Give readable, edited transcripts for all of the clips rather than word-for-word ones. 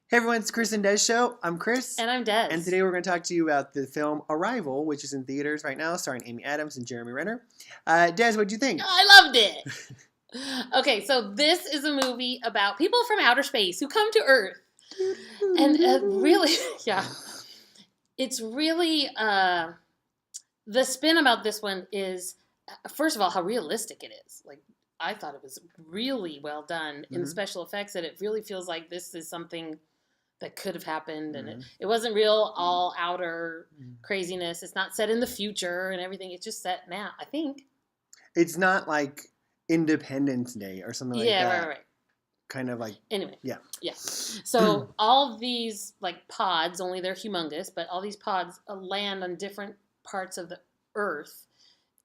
Hey everyone, it's Chris and Des Show. I'm Chris. And I'm Des. And today we're going to talk to you about the film Arrival, which is in theaters right now, starring Amy Adams and Jeremy Renner. Des, what'd you think? I loved it. Okay, so this is a movie about people from outer space who come to Earth. And really, yeah. It's really, the spin about this one is, first of all, how realistic it is. Like, I thought it was really well done in special effects, and it really feels like this is something that could have happened, and it wasn't real all outer craziness. It's not set in the future and everything. It's just set now, I think. It's not like Independence Day or something like that. Yeah, right. Kind of like... Anyway. Yeah. Yeah. So all these, like, pods, only they're humongous, but all these pods land on different parts of the Earth.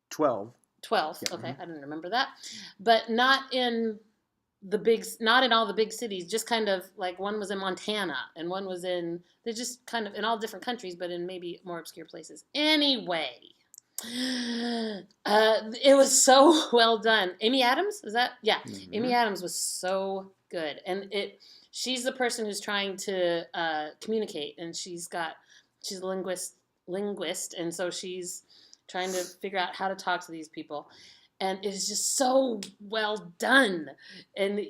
12. Yeah. Okay, I didn't remember that. But not in all the big cities, just kind of like one was in Montana and one was they're just kind of in all different countries, but in maybe more obscure places. Anyway, it was so well done. Amy Adams, is that? Yeah. Amy Adams was so good. And she's the person who's trying to communicate, and she's a linguist, and so she's trying to figure out how to talk to these people. And it is just so well done. And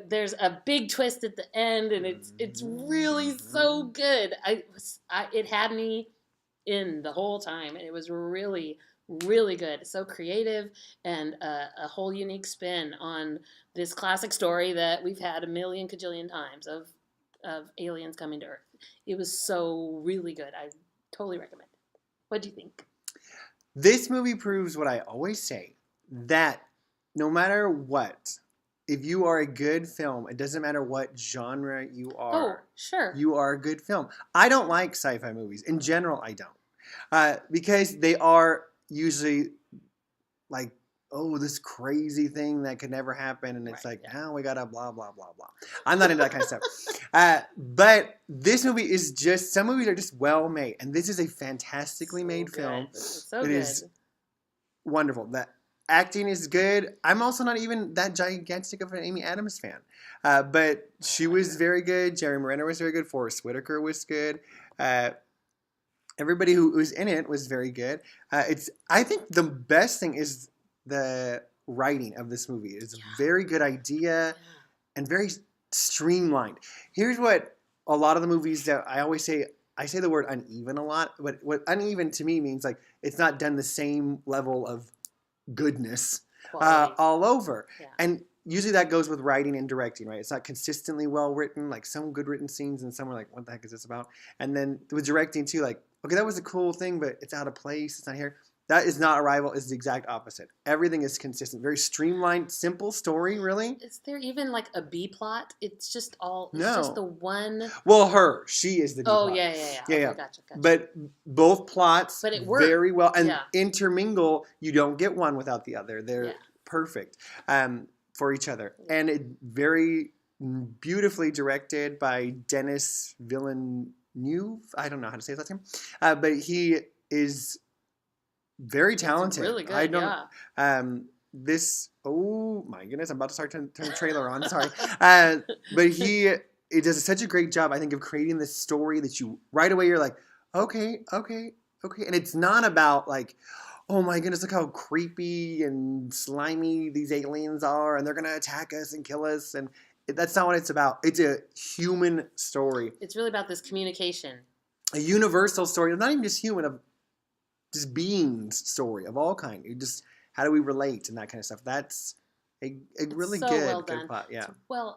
there's a big twist at the end, and it's really so good. It had me in the whole time, and it was really, really good. So creative, and a whole unique spin on this classic story that we've had a million cajillion times of aliens coming to Earth. It was so really good. I totally recommend it. What do you think? This movie proves what I always say, that no matter what, if you are a good film, it doesn't matter what genre you are. Oh, sure. You are a good film. I don't like sci-fi movies. In general, I don't. Because they are usually like, oh, this crazy thing that could never happen. And it's now we got to blah, blah, blah, blah. I'm not into that kind of stuff. But this movie is just, some movies are just well made. And this is a fantastically made film. So it good. is wonderful. The acting is good. I'm also not even that gigantic of an Amy Adams fan. But she was very good. Jeremy Renner was very good. Forrest Whitaker was good. Everybody who was in it was very good. I think the best thing is the writing of this movie. It's a very good idea and very streamlined. Here's what a lot of the movies that I always say, I say the word uneven a lot, but what uneven to me means like it's not done the same level of goodness all over. Yeah. And usually that goes with writing and directing, right? It's not consistently well written, like some good written scenes and some are like, what the heck is this about? And then with directing too, like, okay, that was a cool thing, but it's out of place. It's not here. That is not Arrival. It's the exact opposite. Everything is consistent. Very streamlined, simple story, really. Is there even like a B plot? It's just just the one. Well, she is the B plot. Oh, yeah. Okay, gotcha. But both plots it worked very well. And intermingle. You don't get one without the other. They're perfect for each other. Yeah. And it very beautifully directed by Denis Villeneuve. I don't know how to say his last name. But he is very talented. It's really good. I don't. Oh my goodness! I'm about to start turn the trailer on. Sorry. But it does such a great job, I think, of creating this story that you right away you're like, okay, and it's not about like, oh my goodness, look how creepy and slimy these aliens are, and they're gonna attack us and kill us, and that's not what it's about. It's a human story. It's really about this communication. A universal story, not even just human, of just beings story of all kind. You just, how do we relate and that kind of stuff. That's a really so good, well good plot. Yeah.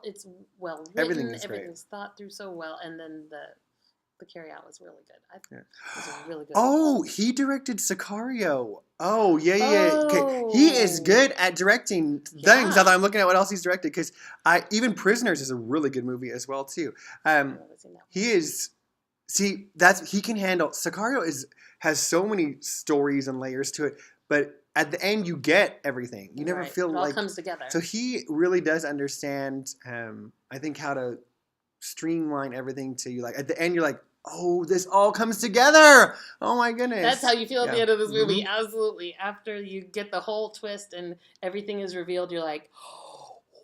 It's well written. Everything's thought through so well, and then the carry out was really good. It was a really good. Oh, he directed Sicario. Oh, yeah. Okay. He is good at directing things. Although I'm looking at what else he's directed, because even Prisoners is a really good movie as well too. He is. See, he can handle. Sicario has so many stories and layers to it, but at the end you get everything. You never feel it like all comes together. So he really does understand. I think how to streamline everything to you. Like at the end, you're like, oh, this all comes together. Oh my goodness. That's how you feel at the end of this movie. Absolutely. After you get the whole twist and everything is revealed, you're like,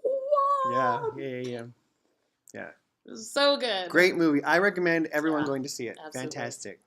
what? Yeah. So good. Great movie. I recommend everyone Yeah, going to see it. absolutely. Fantastic.